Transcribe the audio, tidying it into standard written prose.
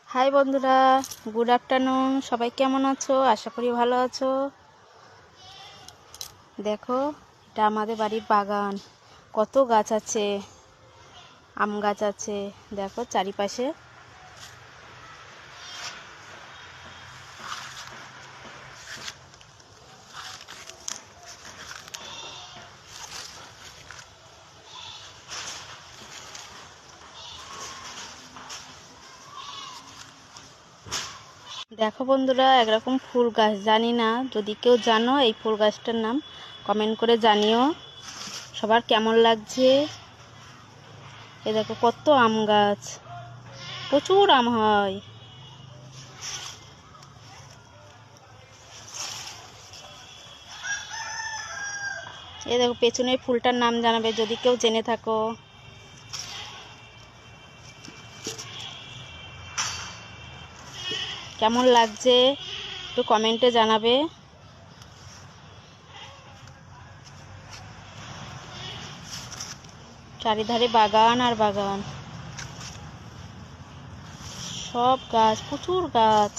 High বন্ধুরা, good afternoon. সবাই কেমন আছো? আশা করি ভালো আছো। দেখো, এটা আমাদের বাড়ির বাগান। কত গাছ আছে, আম গাছ আছে। দেখো চারিপাশে। দেখো বন্ধুরা, একরকম ফুল গাছ, জানি না, যদি কেউ জানো এই ফুল গাছটার নাম কমেন্ট করে জানিও সবার কেমন লাগছে। এ দেখো কত আম গাছ, প্রচুর আম হয়। এ দেখো পেছনের ফুলটার নাম জানাবে যদি কেউ জেনে থাকো। কেমন লাগছে একটু কমেন্টে জানাবে। চারিধারে বাগান আর বাগান, সব গাছ, প্রচুর গাছ।